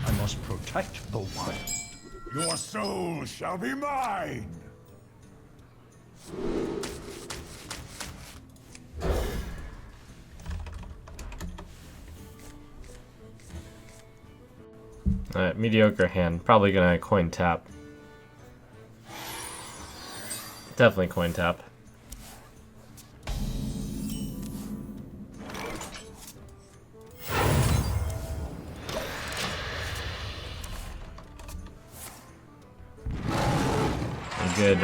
I must protect the wild. Your soul shall be mine! Alright, mediocre hand. Probably gonna coin tap. Definitely coin tap. A good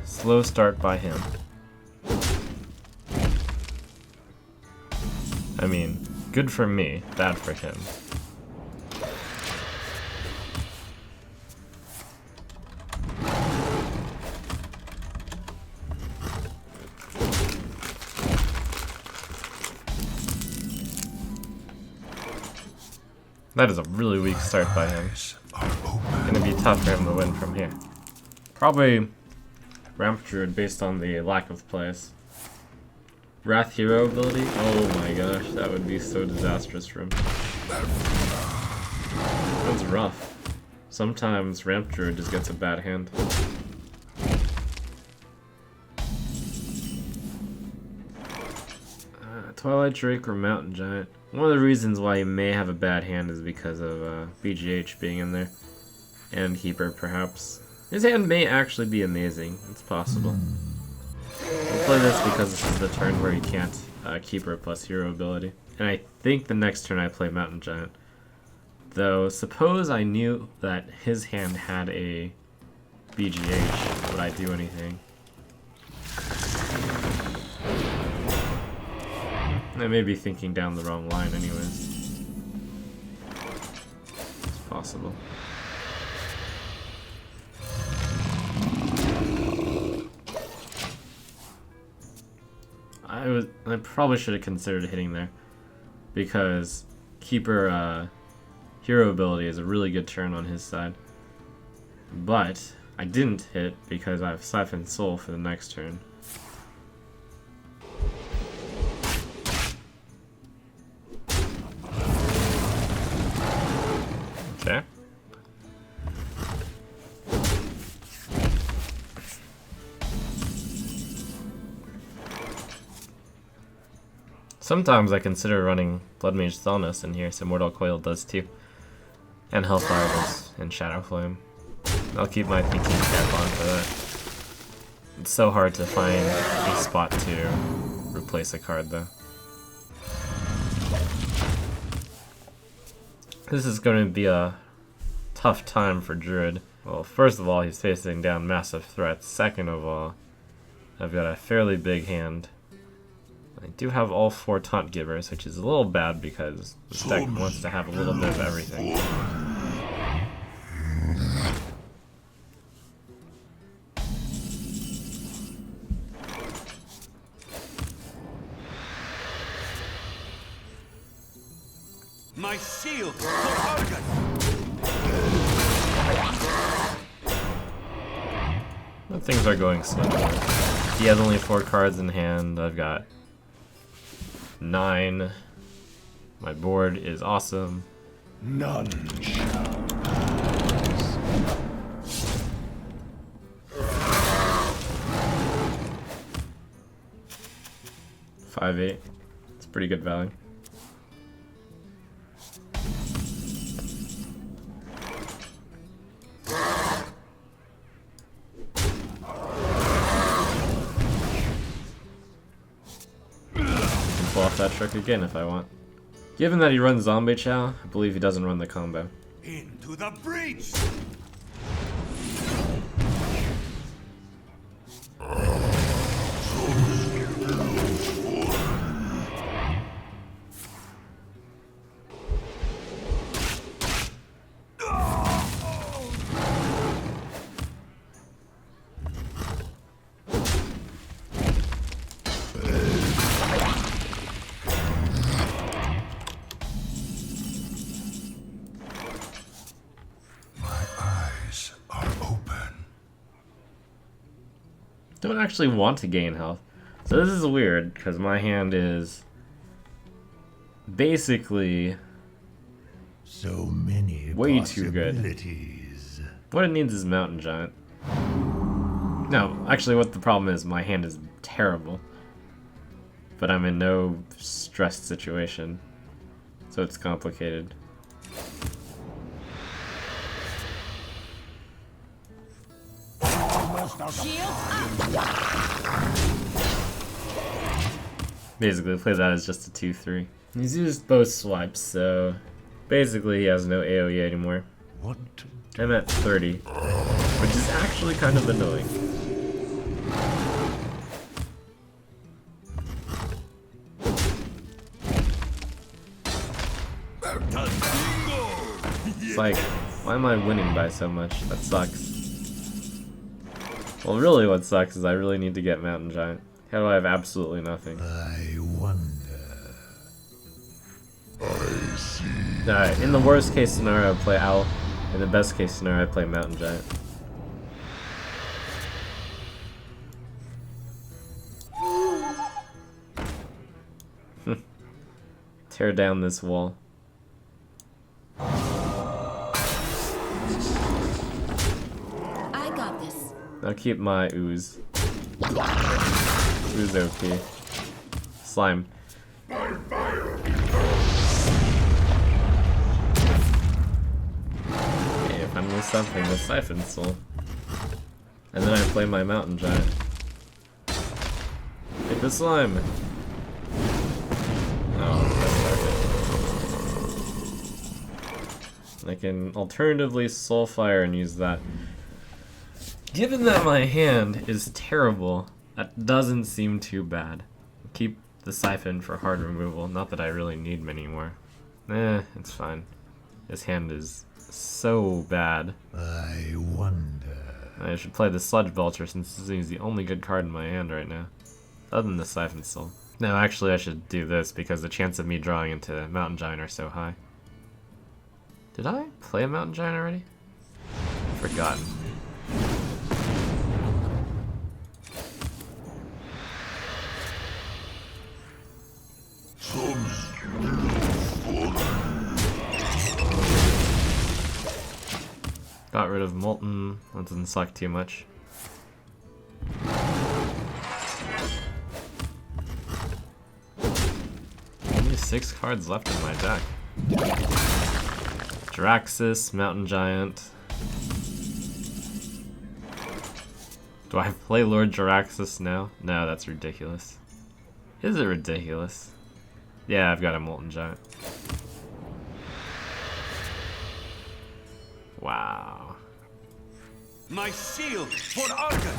slow start by him. I mean, good for me, bad for him. That is a really weak start by him. Gonna be tough for him to win from here. Probably Ramp Druid based on the lack of plays. Wrath Hero ability? Oh my gosh, that would be so disastrous for him. That's rough. Sometimes Ramp Druid just gets a bad hand. Twilight Drake or Mountain Giant. One of the reasons why he may have a bad hand is because of BGH being in there. And Keeper, perhaps. His hand may actually be amazing. It's possible. We'll play this because this is the turn where he can't Keeper plus Hero ability. And I think the next turn I play Mountain Giant. Though, suppose I knew that his hand had a BGH, would I do anything? I may be thinking down the wrong line anyways. It's possible. I probably should have considered hitting there. Because Keeper Hero ability is a really good turn on his side. But I didn't hit because I have Siphon Soul for the next turn. Okay. Sometimes I consider running Blood Mage Thalnos in here, so Mortal Coil does too. And Hellfire does, and Shadow Flame. I'll keep my thinking cap on for that. It's so hard to find a spot to replace a card though. This is going to be a tough time for Druid. Well, first of all, he's facing down massive threats. Second of all, I've got a fairly big hand. I do have all 4 Taunt Givers, which is a little bad because this deck wants to have a little bit of everything. My shield for Argon! Well, things are going slowly. He has only 4 cards in hand. I've got 9. My board is awesome. None shall pass. 5/8. It's pretty good value. Pull off that trick again if I want. Given that he runs Zombie Chow, I believe he doesn't run the combo. Into the breach! Don't actually want to gain health. So this is weird, because my hand is basically So many Way too good. possibilities. What it needs is Mountain Giant. No, actually what the problem is, my hand is terrible. But I'm in no stressed situation. So it's complicated. Basically, play that as just a 2-3. He's used both swipes, so basically he has no AoE anymore. What? I'm at 30, which is actually kind of annoying. It's like, why am I winning by so much? That sucks. Well, really what sucks is I really need to get Mountain Giant. How do I have absolutely nothing? I wonder. I see. Alright, in the worst case scenario I play Owl. In the best case scenario I play Mountain Giant. Tear down this wall. I got this. I'll keep my ooze. Ooze OP. Slime. Okay, if I'm something, the Siphon Soul. And then I play my Mountain Giant. Take the slime! Oh, that's target. I can alternatively Soulfire and use that. Given that my hand is terrible, that doesn't seem too bad. Keep the Siphon for hard removal, not that I really need many more. It's fine. This hand is so bad. I wonder. I should play the Sludge Belcher since this is the only good card in my hand right now. Other than the Siphon Soul. No, actually I should do this because the chance of me drawing into Mountain Giant are so high. Did I play a Mountain Giant already? Forgotten. Got rid of Molten, that doesn't suck too much. Only 6 cards left in my deck. Jiraxis, Mountain Giant. Do I play Lord Jiraxis now? No, that's ridiculous. Is it ridiculous? Yeah, I've got a Molten Giant. Wow. My shield for Argon.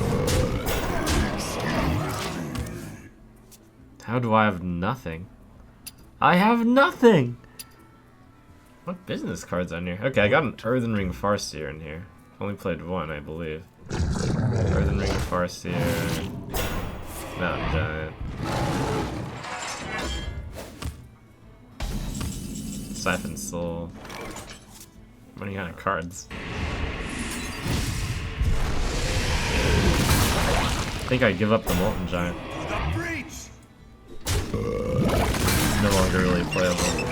How do I have nothing? I have nothing! What business cards on here? Okay, I got an Earthen Ring Farseer in here. Only played one, I believe. Earthen Ring Farseer. Mountain Giant. Siphon Soul. Running out of cards. I think I give up the Molten Giant. It's no longer really playable.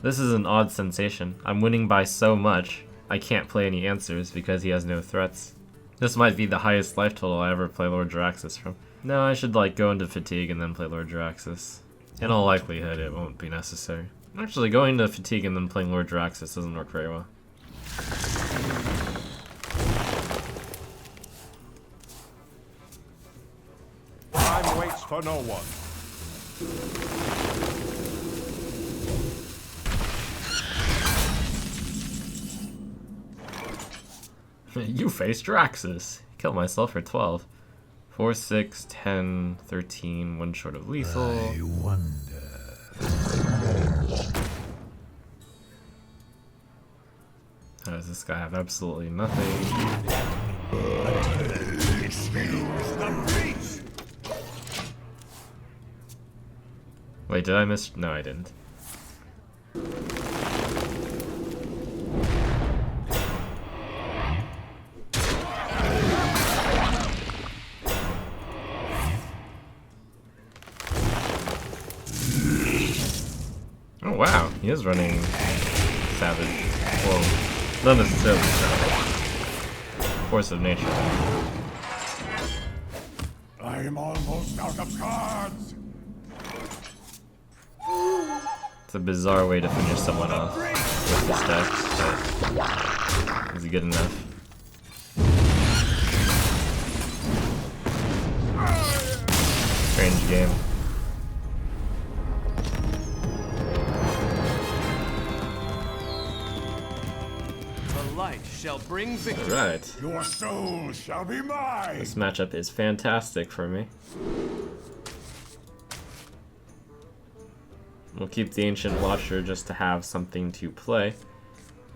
This is an odd sensation. I'm winning by so much, I can't play any answers because he has no threats. This might be the highest life total I ever play Lord Jiraxis from. No, I should like go into Fatigue and then play Lord Jiraxis. In all likelihood, it won't be necessary. Actually, going to Fatigue and then playing Lord Jiraxis doesn't work very well. Time waits for no one. You face Jiraxis. Kill myself for 12. 4, 6, 10, 13, one short of lethal. I wonder. How does this guy have absolutely nothing? Wait, did I miss? No, I didn't. wow, he is running Savage. Well, not necessarily Savage. Force of nature. I'm almost out of cards. It's a bizarre way to finish someone off with this deck, but is it good enough? Strange game. The light shall bring victory. Alright. Your soul shall be mine. This matchup is fantastic for me. We'll keep the Ancient Watcher just to have something to play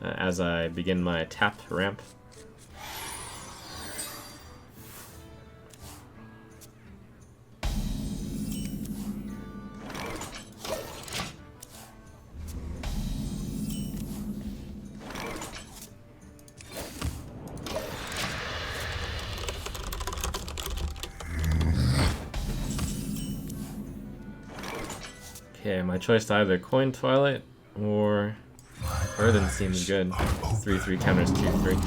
as I begin my tap ramp. Okay, my choice to either coin Twilight or Earthen seems good. 3/3 counters 2/3.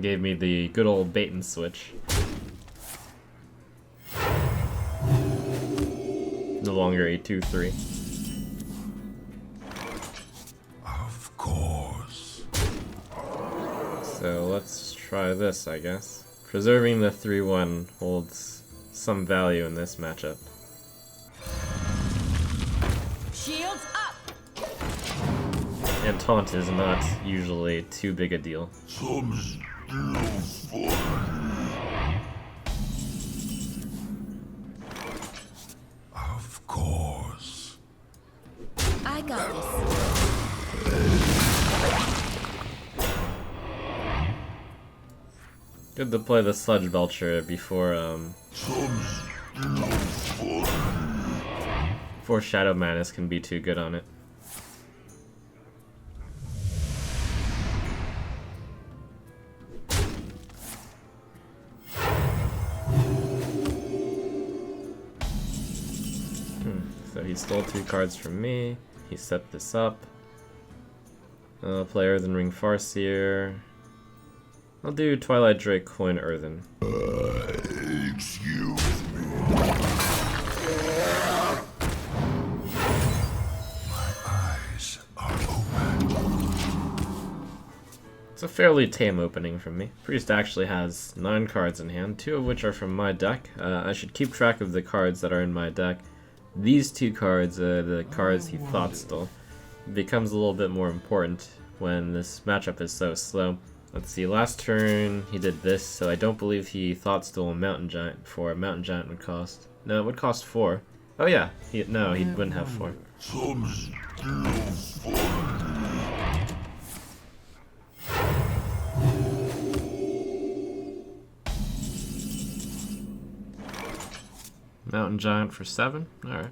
Gave me the good old bait and switch. No longer a 2/3. Of course. So let's try this, I guess. Preserving the 3/1 holds some value in this matchup. Shields up. And taunt is not usually too big a deal. Some still fun. Of course. I got this. Good to play the Sludge Belcher before before Shadow Madness can be too good on it. So he stole 2 cards from me. He set this up. Play Earthen Ring Farseer. I'll do Twilight Drake coin Earthen. Excuse me. My eyes are open. It's a fairly tame opening from me. Priest actually has 9 cards in hand, 2 of which are from my deck. I should keep track of the cards that are in my deck. These 2 cards, the cards he thought stole, becomes a little bit more important when this matchup is so slow. Let's see, last turn he did this, so I don't believe he thought stole a Mountain Giant before. A Mountain Giant would cost... No, it would cost 4. Oh yeah, he wouldn't have 4. Some still fun. Mountain Giant for 7? Alright.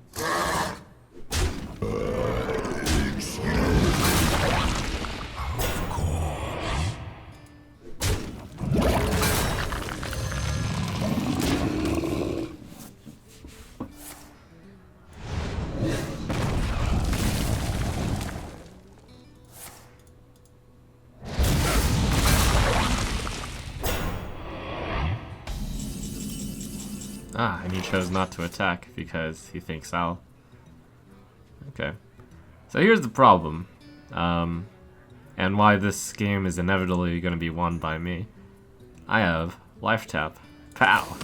Ah, and he chose not to attack because he thinks I'll. Okay. So here's the problem. And why this game is inevitably going to be won by me. I have Life Tap. Pow!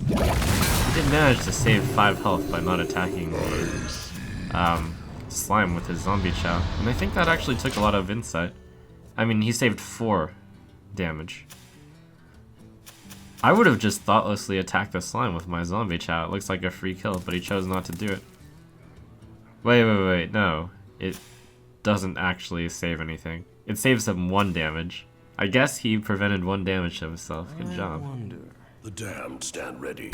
He did manage to save 5 health by not attacking the slime with his zombie chow, and I think that actually took a lot of insight. I mean, he saved 4 damage. I would have just thoughtlessly attacked the slime with my zombie chow. It looks like a free kill, but he chose not to do it. Wait, no. It doesn't actually save anything. It saves him 1 damage. I guess he prevented 1 damage to himself. Good job. The damned stand ready.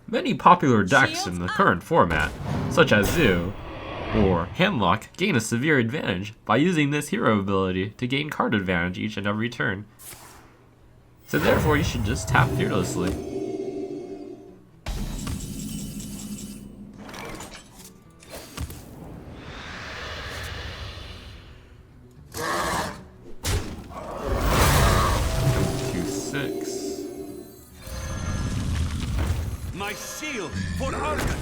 Many popular decks in the current format, such as Zoo, Or Handlock, gain a severe advantage by using this hero ability to gain card advantage each and every turn. So therefore you should just tap fearlessly. My shield for Argus.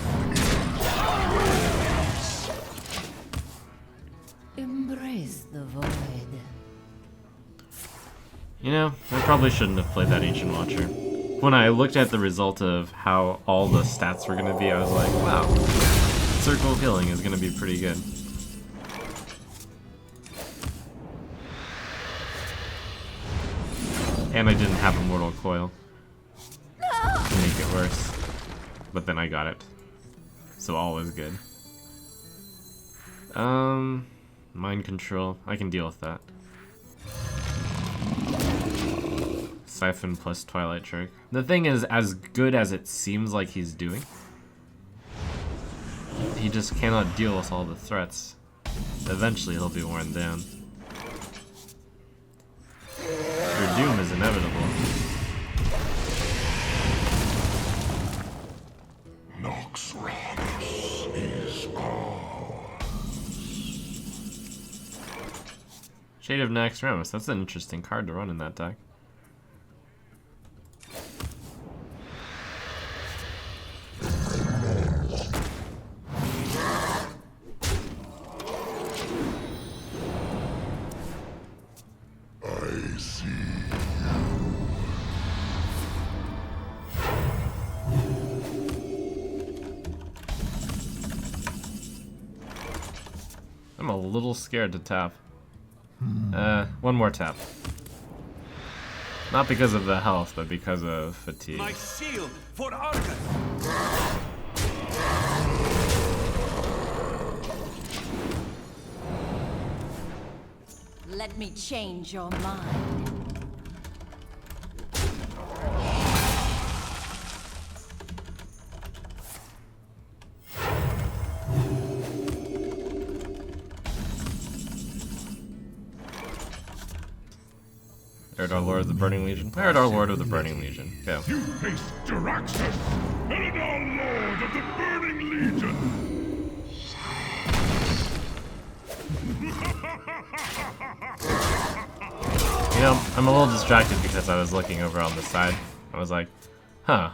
Embrace the void. You know, I probably shouldn't have played that Ancient Watcher. When I looked at the result of how all the stats were going to be, I was like, wow, Circle of Healing is going to be pretty good. And I didn't have a Mortal Coil to make it worse. But then I got it. So all was good. Mind Control. I can deal with that. Siphon plus Twilight Trick. The thing is, as good as it seems like he's doing, he just cannot deal with all the threats. Eventually he'll be worn down. Your doom is inevitable. Noxramas is ours. Shade of Naxxramas. That's an interesting card to run in that deck. I see. I'm a little scared to tap. One more tap. Not because of the health, but because of fatigue. My shield for Argus. Let me change your mind. Eredar Lord of the Burning Legion. Eredar Lord of the Burning Legion. Go. You face Jaraxxus, Eredar Lord of the Burning Legion. You know, I'm a little distracted because I was looking over on the side. I was like, huh.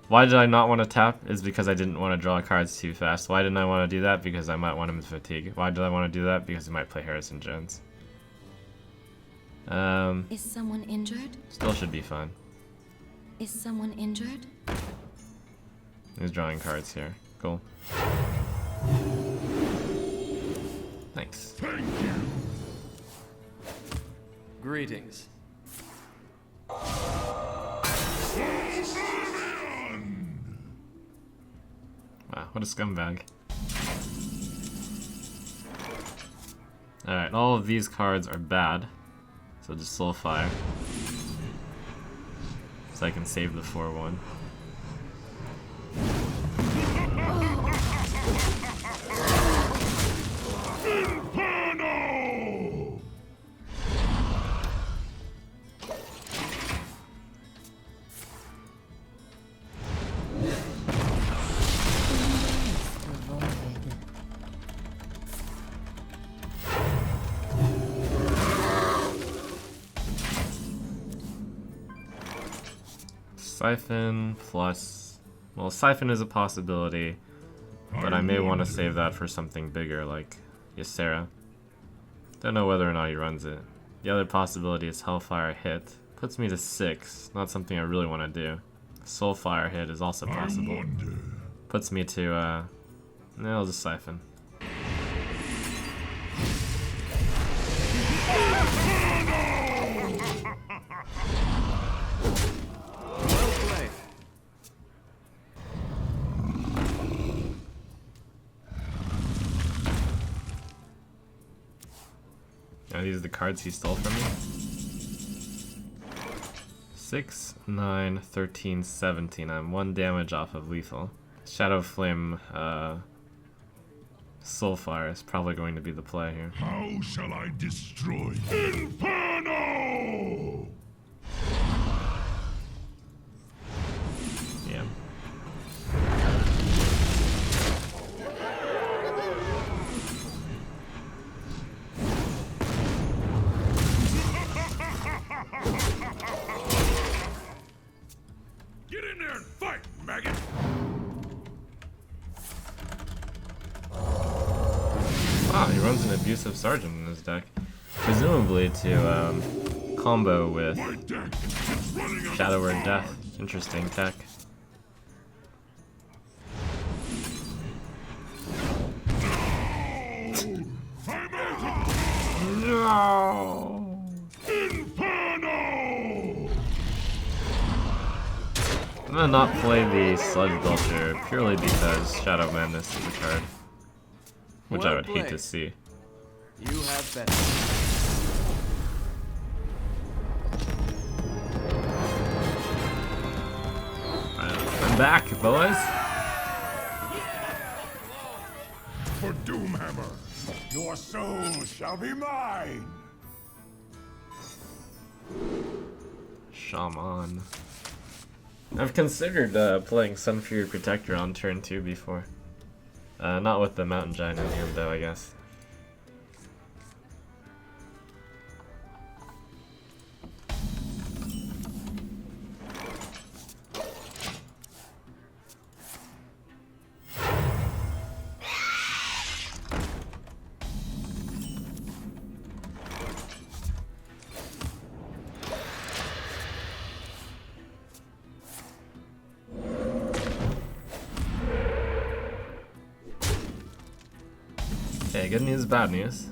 Why did I not want to tap? Is because I didn't want to draw cards too fast. Why didn't I want to do that? Because I might want him to fatigue. Why did I want to do that? Because he might play Harrison Jones. Is someone injured? Still should be fun. Is someone injured? He's drawing cards here. Cool. Thanks. Thank you. Greetings. Wow, what a scumbag. Alright, all of these cards are bad. So just Soul Fire. So I can save the 4-1. Inferno! The void. Siphon plus... Well, Siphon is a possibility, but I may want to save that for something bigger, like Ysera. Don't know whether or not he runs it. The other possibility is Hellfire Hit. Puts me to 6, not something I really want to do. Soulfire Hit is also possible. Puts me to, no, I'll just Siphon. Well played. Are these the cards he stole from me? 6, 9, 13, 17. I'm 1 damage off of lethal. Shadow Flame Soulfire is probably going to be the play here. How shall I destroy Inferno? Yeah. Get in there and fight, maggot! Wow, he runs an abusive sergeant in his deck. Presumably to combo with My deck is running out Shadow of or cards. Death. Interesting tech. I'm out! No! Inferno! I'm gonna not play the Sludge Belcher purely because Shadow Madness is a card. Which I Well would hate to played. see. You have better. I'm back, boys! For Doomhammer, your soul shall be mine! Shaman. I've considered playing Sunfury Protector on turn 2 before. Not with the Mountain Giant in hand though, I guess. Okay, good news, bad news.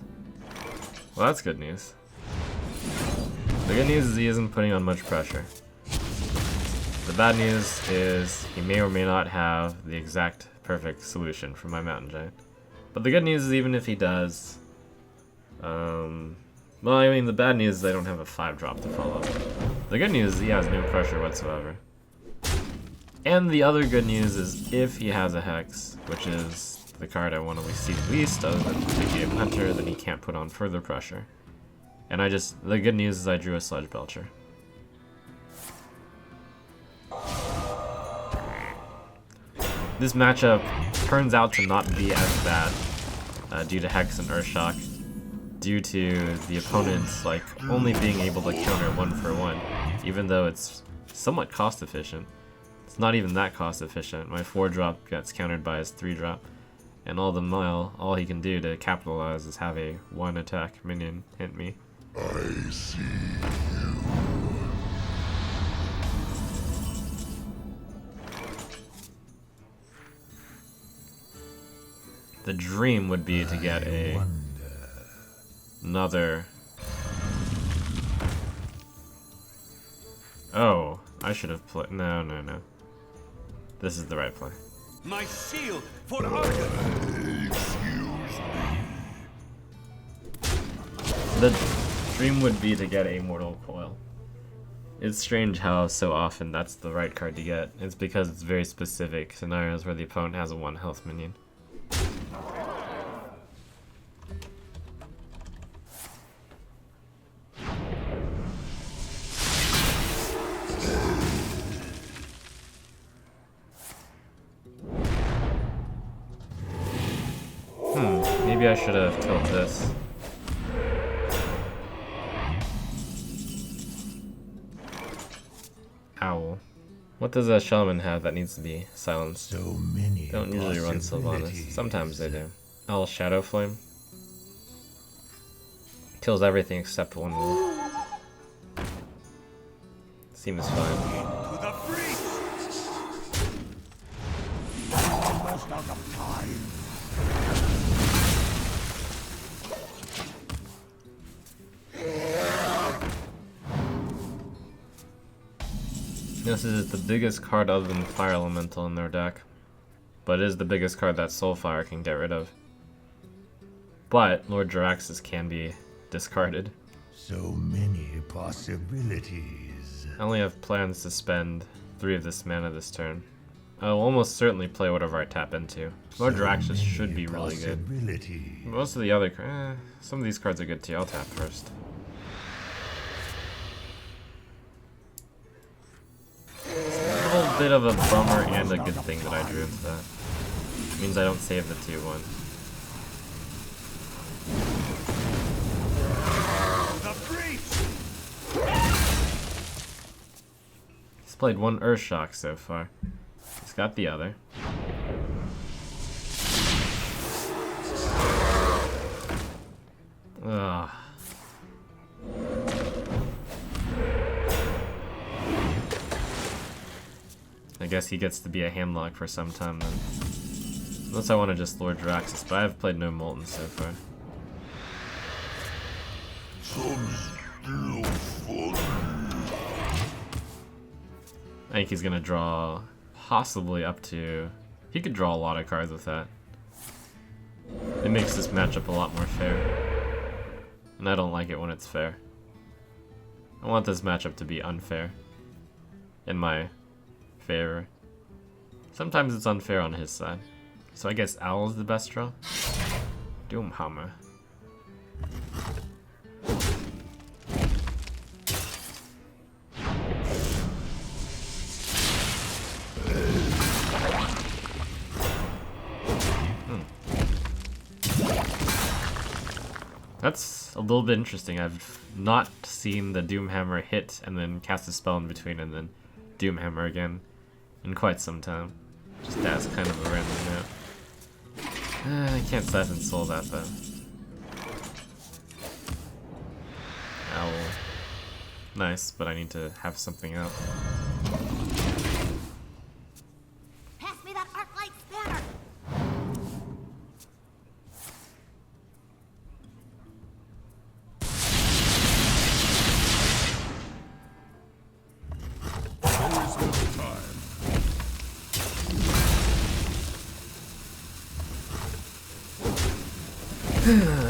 Well, that's good news. The good news is he isn't putting on much pressure. The bad news is he may or may not have the exact perfect solution for my Mountain Giant. But the good news is even if he does... well, I mean, the bad news is I don't have a 5-drop to follow. The good news is he has no pressure whatsoever. And the other good news is if he has a Hex, which is the card I want to see least other than the Game Hunter, then he can't put on further pressure. And the good news is I drew a Sludge Belcher. This matchup turns out to not be as bad due to Hex and Earthshock, due to the opponents only being able to counter 1-for-1, even though it's somewhat cost efficient. It's not even that cost efficient. My 4-drop gets countered by his 3-drop. And all he can do to capitalize is have a 1-attack minion hit me. I see The dream would be to get another... Oh, I should have played... No. This is the right play. My shield for Argon. The dream would be to get a Mortal Coil. It's strange how so often that's the right card to get. It's because it's very specific scenarios where the opponent has a 1 health minion. Maybe I should have killed this. Owl. What does a Shaman have that needs to be silenced? so many. Don't usually run Sylvanas. Sometimes they do. Owl Shadow Flame. Kills everything except 1 wolf. Seems fine. To the free. Almost out of time. This is the biggest card other than Fire Elemental in their deck. But it is the biggest card that Soulfire can get rid of. But Lord Jaraxxus can be discarded. So many possibilities. I only have plans to spend 3 of this mana this turn. I'll almost certainly play whatever I tap into. Lord Draxus should be really good. Most of the other some of these cards are good too. I'll tap first. It's a little bit of a bummer and a good thing that I drew into that. It means I don't save the 2-1. He's played 1 Earthshock so far. He's got the other. Ugh. I guess he gets to be a handlock for some time then. Unless I want to just Lord Draxus, but I've played no Molten so far. I think he's gonna draw possibly up to... He could draw a lot of cards with that. It makes this matchup a lot more fair. And I don't like it when it's fair. I want this matchup to be unfair. In my favor. Sometimes it's unfair on his side. So I guess Owl is the best draw? Doomhammer. That's a little bit interesting. I've not seen the Doomhammer hit and then cast a spell in between and then Doomhammer again in quite some time. Just that's kind of a random note. I can't Siphon Soul that though. Owl. Nice, but I need to have something out. Pass me that Arclight spanner.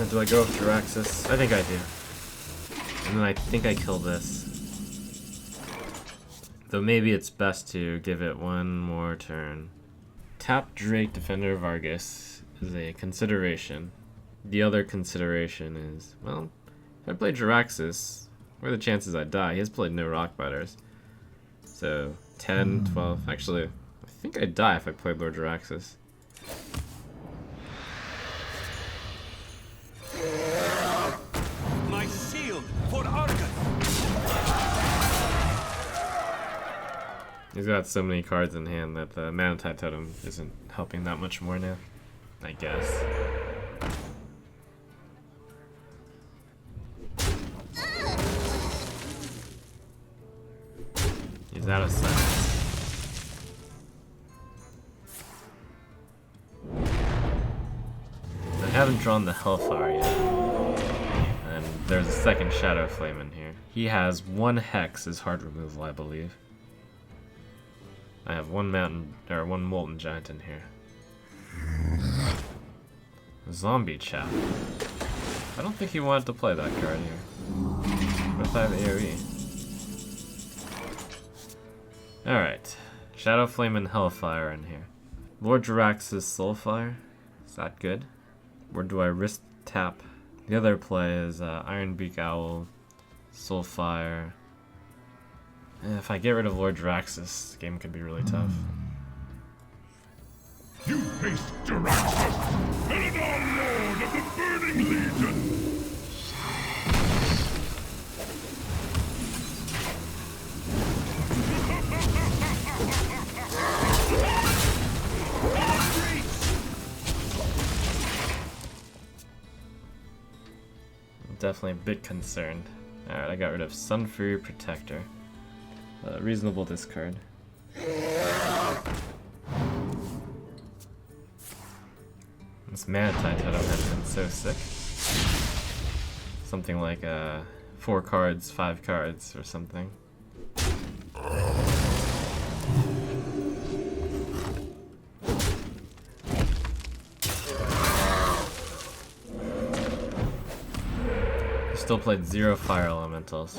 Do I go with Jiraxis? I think I do. And then I think I kill this. Though maybe it's best to give it one more turn. Tap Drake, Defender of Argus is a consideration. The other consideration is, well, if I play Jiraxis, what are the chances I die? He has played no Rockbiters. So, 10, 12, actually, I think I'd die if I played Lord Jiraxis. My shield for Argus. He's got so many cards in hand that the Manatite Totem isn't helping that much more now, I guess. He's out of sight. I haven't drawn the Hellfire yet. And there's a second Shadow Flame in here. He has 1 Hex as hard removal, I believe. I have 1 Mountain, or 1 Molten Giant in here. Zombie Chap. I don't think he wanted to play that card here. What if I have AoE? Alright. Shadow Flame and Hellfire in here. Lord Jiraxis Soulfire. Is that good? Or do I risk tap? The other play is Ironbeak Owl, Soulfire. If I get rid of Lord Jiraxis, this game could be really tough. You face Jiraxis, Eladar Lord of the Burning Legion! I'm definitely a bit concerned. Alright, I got rid of Sunfury Protector. Reasonable discard. This Manatite Totem has been so sick. Something like 4 cards, 5 cards, or something. Still played 0 Fire Elementals.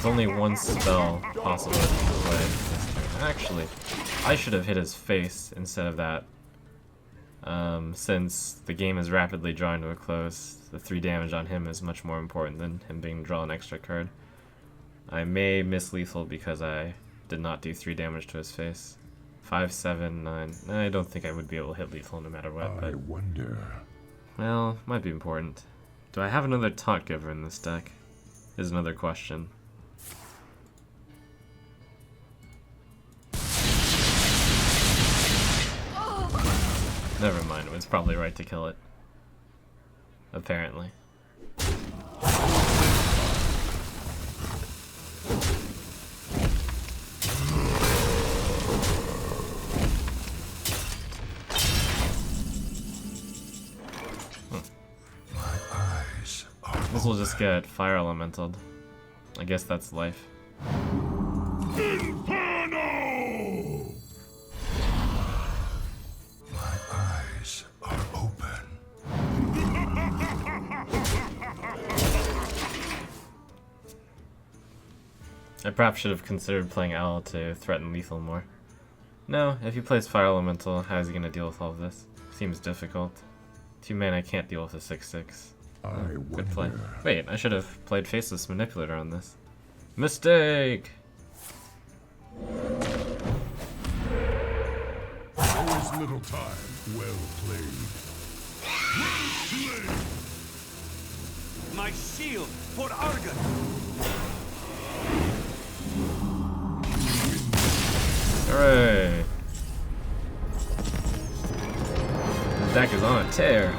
There's only one spell possible to play this turn. Actually, I should have hit his face instead of that. Since the game is rapidly drawing to a close, the 3 damage on him is much more important than him being drawn an extra card. I may miss lethal because I did not do 3 damage to his face. 5, 7, 9. I don't think I would be able to hit lethal no matter what, but... I wonder. Well, might be important. Do I have another Taunt Giver in this deck? Is another question. Never mind, it was probably right to kill it. Apparently. This will just get fire elementaled. I guess that's life. Inferno! My eyes are open. I perhaps should have considered playing Owl to threaten lethal more. No, if he plays fire elemental, how is he going to deal with all of this? Seems difficult. 2 mana, I can't deal with a 6/6. Good play. Wait, I should have played Faceless Manipulator on this. Mistake! Always little time. Well played. Well played. My shield for Argon. Hooray! The deck is on a tear.